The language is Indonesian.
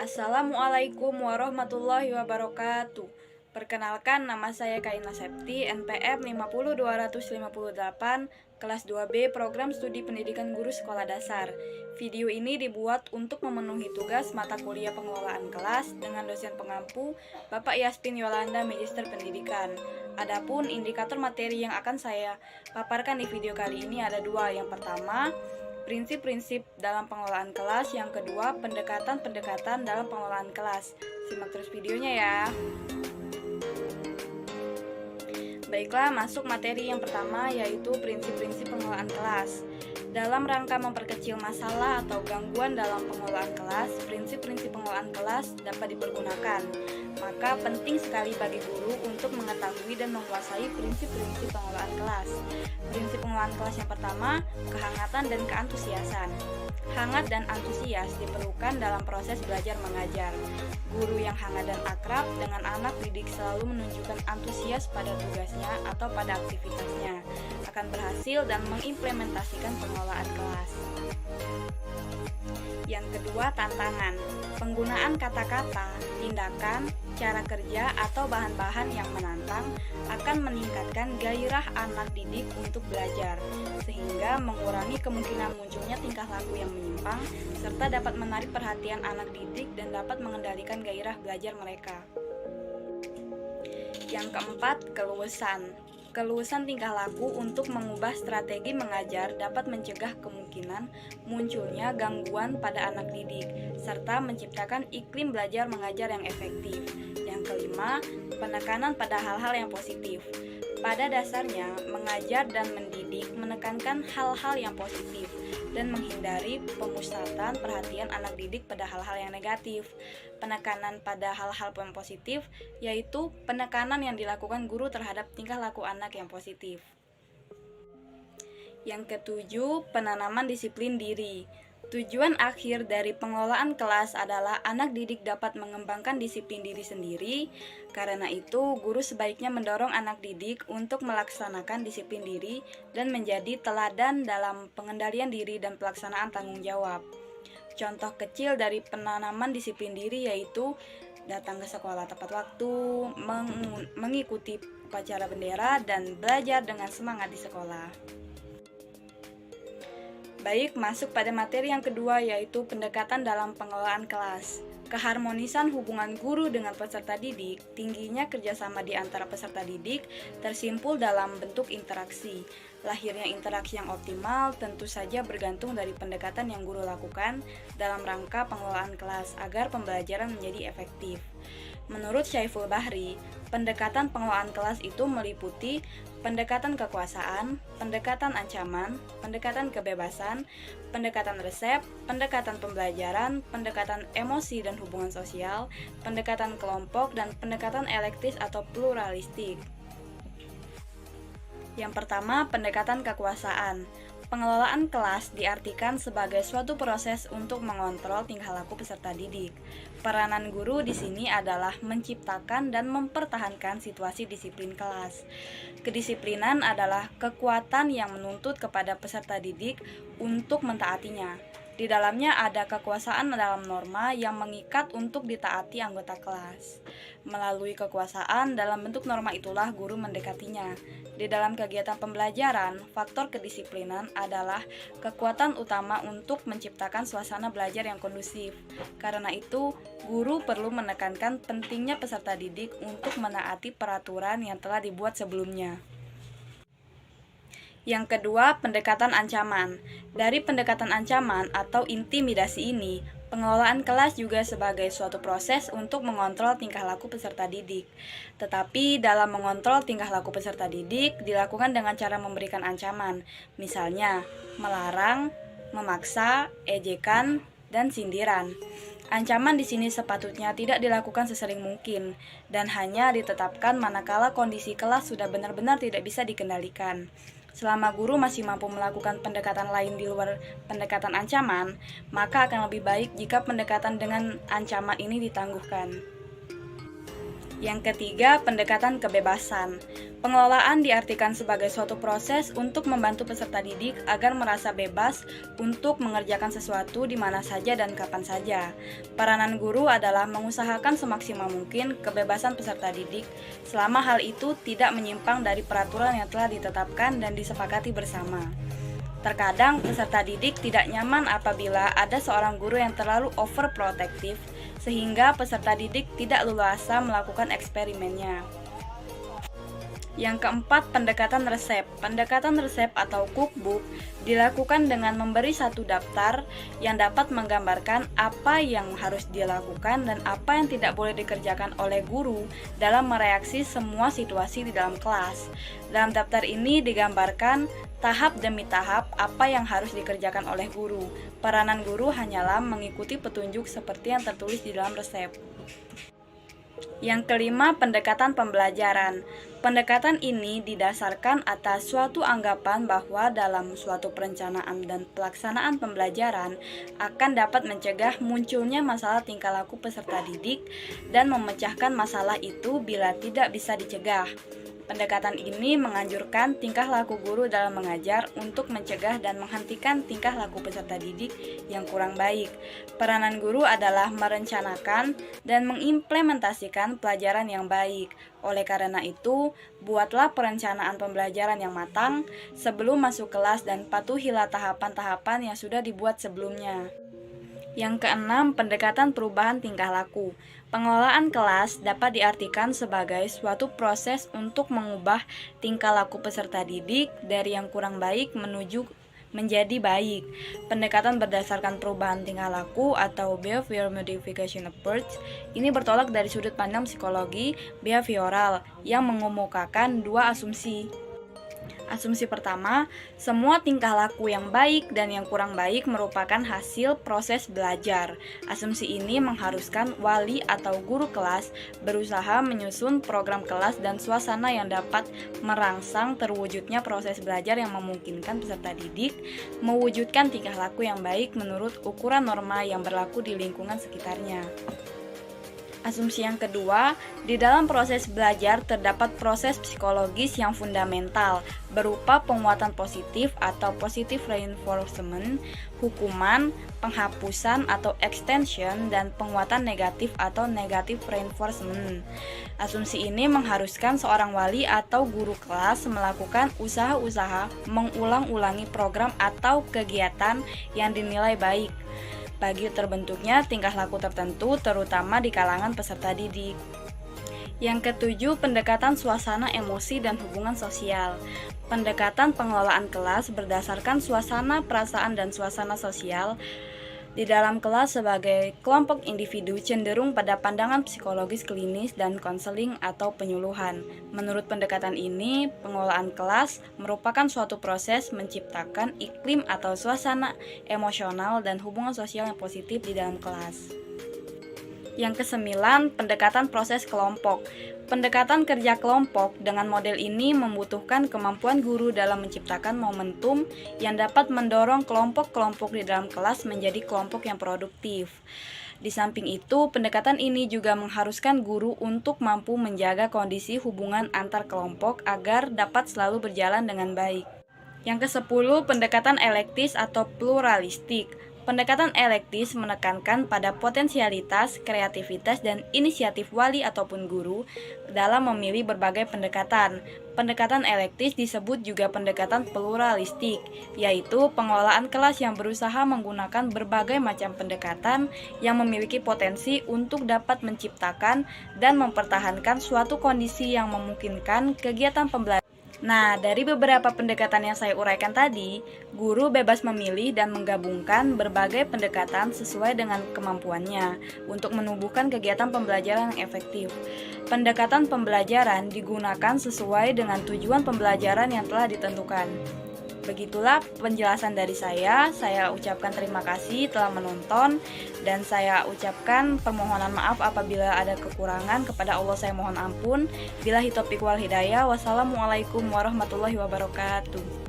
Assalamualaikum warahmatullahi wabarakatuh. Perkenalkan, nama saya Kaina Septi, NPM 50258, kelas 2B, Program Studi Pendidikan Guru Sekolah Dasar. Video ini dibuat untuk memenuhi tugas mata kuliah pengelolaan kelas dengan dosen pengampu Bapak Yastin Yolanda, Magister Pendidikan. Adapun indikator materi yang akan saya paparkan di video kali ini ada dua. Yang pertama, prinsip-prinsip dalam pengelolaan kelas. Yang kedua, pendekatan-pendekatan dalam pengelolaan kelas. Simak terus videonya ya. Baiklah, masuk materi yang pertama, yaitu prinsip-prinsip pengelolaan kelas. Dalam rangka memperkecil masalah atau gangguan dalam pengelolaan kelas, prinsip-prinsip pengelolaan kelas dapat dipergunakan. Maka penting sekali bagi guru untuk mengetahui dan menguasai prinsip-prinsip pengelolaan kelas. Prinsip pengelolaan kelas yang pertama, kehangatan dan keantusiasan. Hangat dan antusias diperlukan dalam proses belajar mengajar. Guru yang hangat dan akrab dengan anak didik selalu menunjukkan antusias pada tugasnya atau pada aktivitasnya, akan berhasil dan mengimplementasikan pengelolaan kelas. Yang kedua, tantangan. Penggunaan kata-kata, tindakan, cara kerja, atau bahan-bahan yang menantang akan meningkatkan gairah anak didik untuk belajar, sehingga mengurangi kemungkinan munculnya tingkah laku yang menyimpang, serta dapat menarik perhatian anak didik dan dapat mengendalikan gairah belajar mereka. Yang keempat, keluasan. Keluasan tingkah laku untuk mengubah strategi mengajar dapat mencegah kemungkinan munculnya gangguan pada anak didik, serta menciptakan iklim belajar mengajar yang efektif. Yang kelima, penekanan pada hal-hal yang positif. Pada dasarnya, mengajar dan mendidik menekankan hal-hal yang positif dan menghindari pemusatan perhatian anak didik pada hal-hal yang negatif. Penekanan pada hal-hal yang positif yaitu penekanan yang dilakukan guru terhadap tingkah laku anak yang positif. Yang ketujuh, penanaman disiplin diri. Tujuan akhir dari pengelolaan kelas adalah anak didik dapat mengembangkan disiplin diri sendiri. Karena itu, guru sebaiknya mendorong anak didik untuk melaksanakan disiplin diri dan menjadi teladan dalam pengendalian diri dan pelaksanaan tanggung jawab. Contoh kecil dari penanaman disiplin diri yaitu datang ke sekolah tepat waktu, mengikuti upacara bendera, dan belajar dengan semangat di sekolah. Baik, masuk pada materi yang kedua, yaitu pendekatan dalam pengelolaan kelas. Keharmonisan hubungan guru dengan peserta didik, tingginya kerjasama di antara peserta didik, tersimpul dalam bentuk interaksi. Lahirnya interaksi yang optimal tentu saja bergantung dari pendekatan yang guru lakukan dalam rangka pengelolaan kelas agar pembelajaran menjadi efektif. Menurut Syaiful Bahri, pendekatan pengelolaan kelas itu meliputi pendekatan kekuasaan, pendekatan ancaman, pendekatan kebebasan, pendekatan resep, pendekatan pembelajaran, pendekatan emosi dan hubungan sosial, pendekatan kelompok, dan pendekatan elektis atau pluralistik. Yang pertama, pendekatan kekuasaan. Pengelolaan kelas diartikan sebagai suatu proses untuk mengontrol tingkah laku peserta didik. Peranan guru di sini adalah menciptakan dan mempertahankan situasi disiplin kelas. Kedisiplinan adalah kekuatan yang menuntut kepada peserta didik untuk mentaatinya. Di dalamnya ada kekuasaan dalam norma yang mengikat untuk ditaati anggota kelas. Melalui kekuasaan dalam bentuk norma itulah guru mendekatinya. Di dalam kegiatan pembelajaran, faktor kedisiplinan adalah kekuatan utama untuk menciptakan suasana belajar yang kondusif. Karena itu, guru perlu menekankan pentingnya peserta didik untuk menaati peraturan yang telah dibuat sebelumnya. Yang kedua, pendekatan ancaman. Dari pendekatan ancaman atau intimidasi ini, pengelolaan kelas juga sebagai suatu proses untuk mengontrol tingkah laku peserta didik. Tetapi dalam mengontrol tingkah laku peserta didik dilakukan dengan cara memberikan ancaman, misalnya melarang, memaksa, ejekan, dan sindiran. Ancaman di sini sepatutnya tidak dilakukan sesering mungkin dan hanya ditetapkan manakala kondisi kelas sudah benar-benar tidak bisa dikendalikan. Selama guru masih mampu melakukan pendekatan lain di luar pendekatan ancaman, maka akan lebih baik jika pendekatan dengan ancaman ini ditangguhkan. Yang ketiga, pendekatan kebebasan. Pengelolaan diartikan sebagai suatu proses untuk membantu peserta didik agar merasa bebas untuk mengerjakan sesuatu di mana saja dan kapan saja. Peranan guru adalah mengusahakan semaksimal mungkin kebebasan peserta didik selama hal itu tidak menyimpang dari peraturan yang telah ditetapkan dan disepakati bersama. Terkadang peserta didik tidak nyaman apabila ada seorang guru yang terlalu overprotective sehingga peserta didik tidak leluasa melakukan eksperimennya. Yang keempat, pendekatan resep. Pendekatan resep atau cookbook dilakukan dengan memberi satu daftar yang dapat menggambarkan apa yang harus dilakukan dan apa yang tidak boleh dikerjakan oleh guru dalam mereaksi semua situasi di dalam kelas. Dalam daftar ini digambarkan tahap demi tahap apa yang harus dikerjakan oleh guru. Peranan guru hanyalah mengikuti petunjuk seperti yang tertulis di dalam resep. Yang kelima, pendekatan pembelajaran. Pendekatan ini didasarkan atas suatu anggapan bahwa dalam suatu perencanaan dan pelaksanaan pembelajaran akan dapat mencegah munculnya masalah tingkah laku peserta didik dan memecahkan masalah itu bila tidak bisa dicegah. Pendekatan ini menganjurkan tingkah laku guru dalam mengajar untuk mencegah dan menghentikan tingkah laku peserta didik yang kurang baik. Peranan guru adalah merencanakan dan mengimplementasikan pelajaran yang baik. Oleh karena itu, buatlah perencanaan pembelajaran yang matang sebelum masuk kelas dan patuhilah tahapan-tahapan yang sudah dibuat sebelumnya. Yang keenam, pendekatan perubahan tingkah laku. Pengelolaan kelas dapat diartikan sebagai suatu proses untuk mengubah tingkah laku peserta didik dari yang kurang baik menuju menjadi baik. Pendekatan berdasarkan perubahan tingkah laku atau behavior modification approach ini bertolak dari sudut pandang psikologi behavioral yang mengemukakan dua asumsi. Asumsi pertama, semua tingkah laku yang baik dan yang kurang baik merupakan hasil proses belajar. Asumsi ini mengharuskan wali atau guru kelas berusaha menyusun program kelas dan suasana yang dapat merangsang terwujudnya proses belajar yang memungkinkan peserta didik mewujudkan tingkah laku yang baik menurut ukuran norma yang berlaku di lingkungan sekitarnya. Asumsi yang kedua, di dalam proses belajar terdapat proses psikologis yang fundamental berupa penguatan positif atau positive reinforcement, hukuman, penghapusan atau extension, dan penguatan negatif atau negative reinforcement. Asumsi ini mengharuskan seorang wali atau guru kelas melakukan usaha-usaha mengulang-ulangi program atau kegiatan yang dinilai baik bagi terbentuknya tingkah laku tertentu, terutama di kalangan peserta didik. Yang ketujuh, pendekatan suasana emosi dan hubungan sosial. Pendekatan pengelolaan kelas berdasarkan suasana perasaan dan suasana sosial di dalam kelas sebagai kelompok individu cenderung pada pandangan psikologis klinis dan konseling atau penyuluhan. Menurut pendekatan ini, pengelolaan kelas merupakan suatu proses menciptakan iklim atau suasana emosional dan hubungan sosial yang positif di dalam kelas. Yang kesembilan, pendekatan proses kelompok. Pendekatan kerja kelompok dengan model ini membutuhkan kemampuan guru dalam menciptakan momentum yang dapat mendorong kelompok-kelompok di dalam kelas menjadi kelompok yang produktif. Di samping itu, pendekatan ini juga mengharuskan guru untuk mampu menjaga kondisi hubungan antar kelompok agar dapat selalu berjalan dengan baik. Yang ke-10, pendekatan elektis atau pluralistik. Pendekatan elektis menekankan pada potensialitas, kreativitas, dan inisiatif wali ataupun guru dalam memilih berbagai pendekatan. Pendekatan elektis disebut juga pendekatan pluralistik, yaitu pengelolaan kelas yang berusaha menggunakan berbagai macam pendekatan yang memiliki potensi untuk dapat menciptakan dan mempertahankan suatu kondisi yang memungkinkan kegiatan pembelajaran. Nah, dari beberapa pendekatan yang saya uraikan tadi, guru bebas memilih dan menggabungkan berbagai pendekatan sesuai dengan kemampuannya untuk menumbuhkan kegiatan pembelajaran yang efektif. Pendekatan pembelajaran digunakan sesuai dengan tujuan pembelajaran yang telah ditentukan. Begitulah penjelasan dari saya ucapkan terima kasih telah menonton dan saya ucapkan permohonan maaf apabila ada kekurangan. Kepada Allah saya mohon ampun. Billahi taufiq wal hidayah. Wassalamualaikum warahmatullahi wabarakatuh.